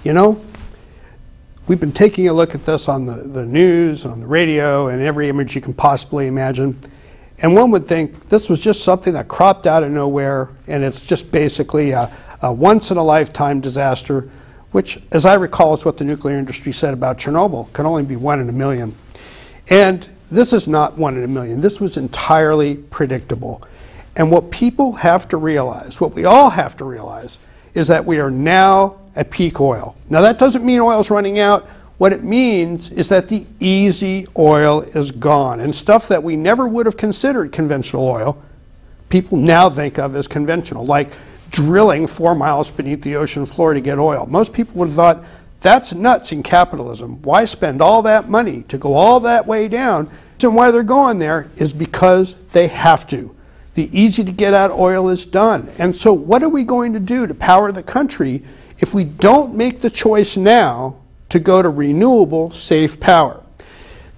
you know, we've been taking a look at this on the news, on the radio, and every image you can possibly imagine. And one would think this was just something that cropped out of nowhere, and it's just basically a once-in-a-lifetime disaster, which, as I recall, is what the nuclear industry said about Chernobyl. Can only be 1 in a million. And this is not 1 in a million. This was entirely predictable. And what people have to realize, what we all have to realize, is that we are now at peak oil. Now, that doesn't mean oil's running out. What it means is that the easy oil is gone. And stuff that we never would have considered conventional oil, people now think of as conventional, like drilling 4 miles beneath the ocean floor to get oil. Most people would have thought, that's nuts in capitalism. Why spend all that money to go all that way down? And why they're going there is because they have to. The easy to get out oil is done. And so what are we going to do to power the country if we don't make the choice now to go to renewable, safe power?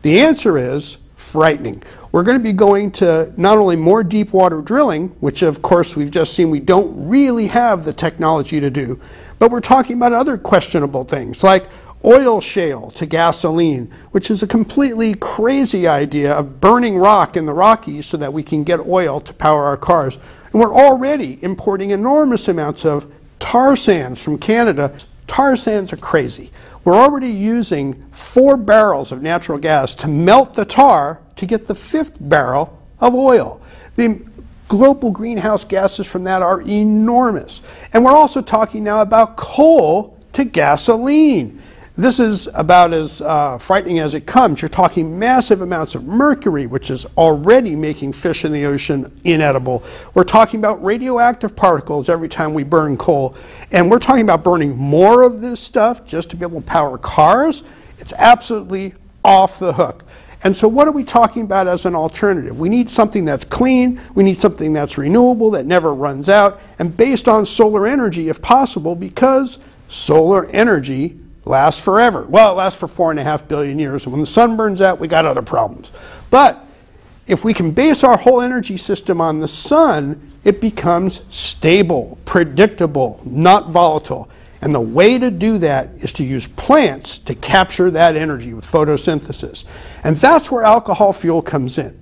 The answer is frightening. We're going to be going to not only more deep water drilling, which of course we've just seen we don't really have the technology to do, but we're talking about other questionable things like oil shale to gasoline, which is a completely crazy idea of burning rock in the Rockies so that we can get oil to power our cars. And we're already importing enormous amounts of tar sands from Canada. Tar sands are crazy. We're already using 4 barrels of natural gas to melt the tar to get the 5th barrel of oil. The global greenhouse gases from that are enormous. And we're also talking now about coal to gasoline. This is about as frightening as it comes. You're talking massive amounts of mercury, which is already making fish in the ocean inedible. We're talking about radioactive particles every time we burn coal. And we're talking about burning more of this stuff just to be able to power cars. It's absolutely off the hook. And so what are we talking about as an alternative? We need something that's clean, we need something that's renewable, that never runs out, and based on solar energy if possible, because solar energy lasts forever. Well, it lasts for 4.5 billion years, and when the sun burns out, we got other problems. But if we can base our whole energy system on the sun, it becomes stable, predictable, not volatile. And the way to do that is to use plants to capture that energy with photosynthesis. And that's where alcohol fuel comes in.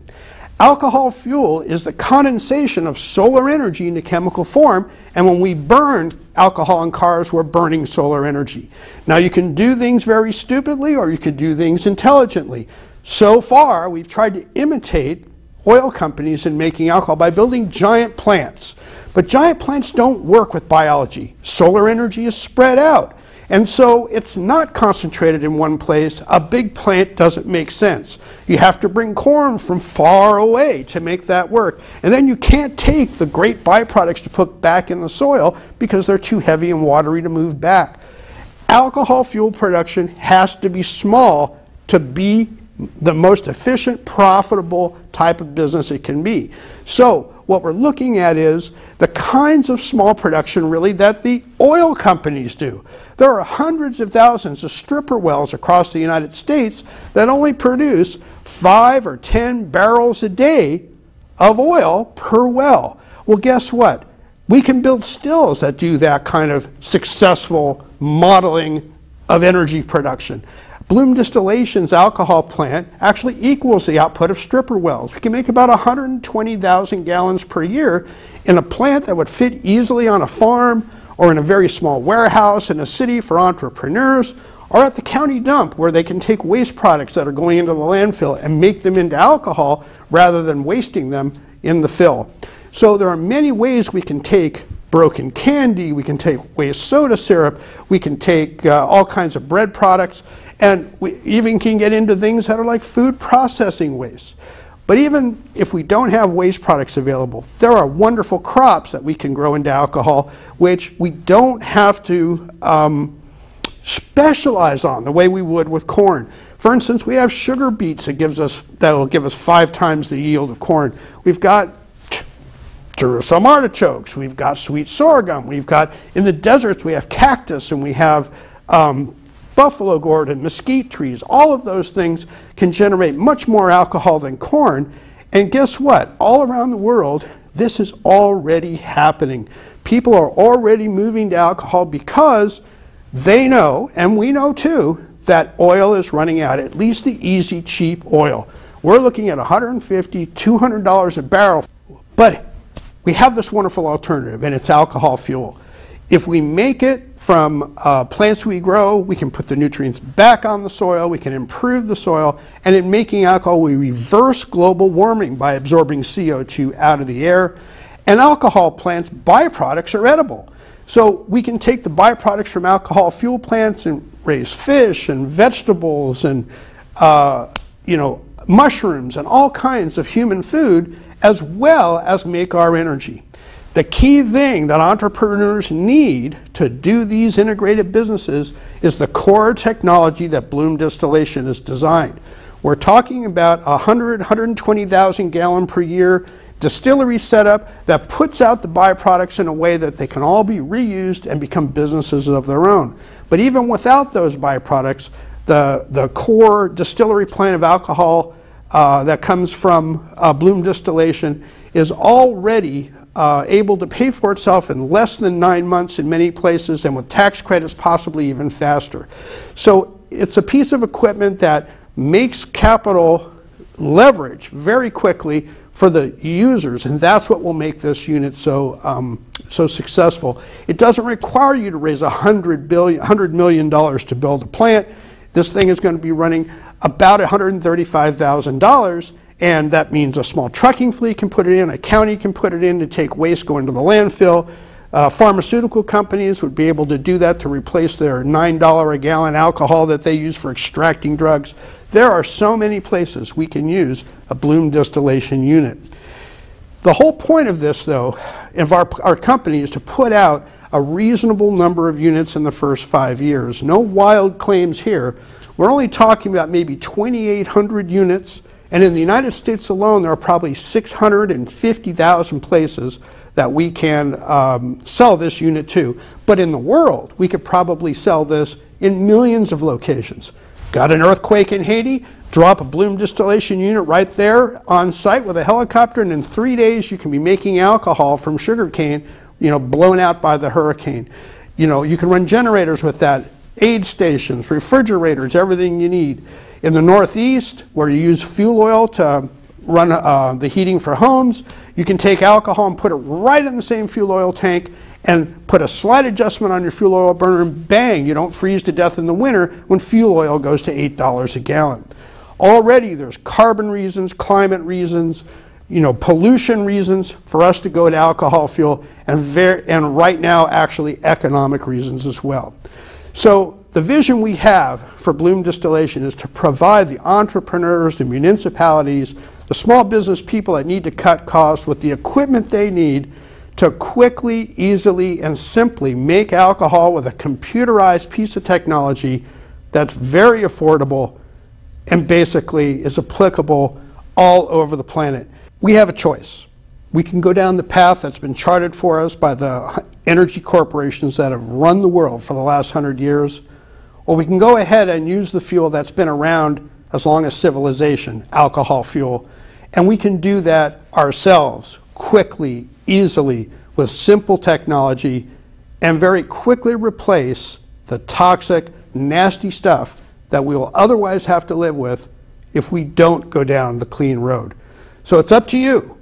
Alcohol fuel is the condensation of solar energy into chemical form, and when we burn alcohol in cars, we're burning solar energy. Now, you can do things very stupidly, or you can do things intelligently. So far, we've tried to imitate oil companies in making alcohol by building giant plants. But giant plants don't work with biology. Solar energy is spread out. And so it's not concentrated in one place. A big plant doesn't make sense. You have to bring corn from far away to make that work. And then you can't take the great byproducts to put back in the soil because they're too heavy and watery to move back. Alcohol fuel production has to be small to be the most efficient, profitable type of business it can be. So what we're looking at is the kinds of small production really that the oil companies do. There are hundreds of thousands of stripper wells across the United States that only produce 5 or 10 barrels a day of oil per well. Well, guess what? We can build stills that do that kind of successful modeling of energy production. Blumedistillation's alcohol plant actually equals the output of stripper wells. We can make about 120,000 gallons per year in a plant that would fit easily on a farm or in a very small warehouse in a city for entrepreneurs, or at the county dump where they can take waste products that are going into the landfill and make them into alcohol rather than wasting them in the fill. So there are many ways we can take broken candy, we can take waste soda syrup, we can take all kinds of bread products, and we even can get into things that are like food processing waste. But even if we don't have waste products available, there are wonderful crops that we can grow into alcohol, which we don't have to specialize on the way we would with corn. For instance, we have sugar beets that will give us 5 times the yield of corn. We've got Jerusalem artichokes, we've got sweet sorghum, we've got, in the deserts we have cactus, and we have buffalo gourd and mesquite trees. All of those things can generate much more alcohol than corn. And guess what? All around the world, this is already happening. People are already moving to alcohol because They know, and we know too, that oil is running out, at least the easy, cheap oil. We're looking at $150, $200 a barrel, but we have this wonderful alternative, and it's alcohol fuel. If we make it from plants we grow, we can put the nutrients back on the soil, we can improve the soil, and in making alcohol, we reverse global warming by absorbing CO2 out of the air. And alcohol plants' byproducts are edible. So we can take the byproducts from alcohol fuel plants and raise fish and vegetables and mushrooms and all kinds of human food, as well as make our energy. The key thing that entrepreneurs need to do these integrated businesses is the core technology that Blumedistillation is designed. We're talking about 120,000 gallon per year distillery setup that puts out the byproducts in a way that they can all be reused and become businesses of their own. But even without those byproducts, the core distillery plant of alcohol that comes from Blumedistillation is already able to pay for itself in less than 9 months in many places, and with tax credits possibly even faster. So it's a piece of equipment that makes capital leverage very quickly for the users, and that's what will make this unit so successful. It doesn't require you to raise $100 million to build a plant. This thing is going to be running about $135,000, and that means a small trucking fleet can put it in, a county can put it in to take waste going to the landfill. Pharmaceutical companies would be able to do that to replace their $9 a gallon alcohol that they use for extracting drugs. There are so many places we can use a Blumedistillation unit. The whole point of this, though, of our company is to put out a reasonable number of units in the first 5 years. No wild claims here. We're only talking about maybe 2,800 units, and in the United States alone, there are probably 650,000 places that we can sell this unit to. But in the world, we could probably sell this in millions of locations. Got an earthquake in Haiti? Drop a Blumedistillation unit right there on site with a helicopter, and in 3 days you can be making alcohol from sugarcane, blown out by the hurricane. You can run generators with that, aid stations, refrigerators, everything you need. In the Northeast, where you use fuel oil to run the heating for homes, you can take alcohol and put it right in the same fuel oil tank and put a slight adjustment on your fuel oil burner, and bang, you don't freeze to death in the winter when fuel oil goes to $8 a gallon. Already there's carbon reasons, climate reasons, pollution reasons for us to go to alcohol fuel, and right now actually economic reasons as well. So the vision we have for Blumedistillation is to provide the entrepreneurs, the municipalities, the small business people that need to cut costs with the equipment they need to quickly, easily, and simply make alcohol with a computerized piece of technology that's very affordable and basically is applicable all over the planet. We have a choice. We can go down the path that's been charted for us by the energy corporations that have run the world for the last 100 years, or we can go ahead and use the fuel that's been around as long as civilization, alcohol fuel, and we can do that ourselves, quickly, easily, with simple technology, and very quickly replace the toxic, nasty stuff that we will otherwise have to live with if we don't go down the clean road. So it's up to you.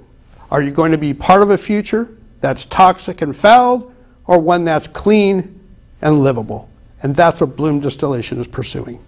Are you going to be part of a future that's toxic and fouled, or one that's clean and livable? And that's what Blumedistillation is pursuing.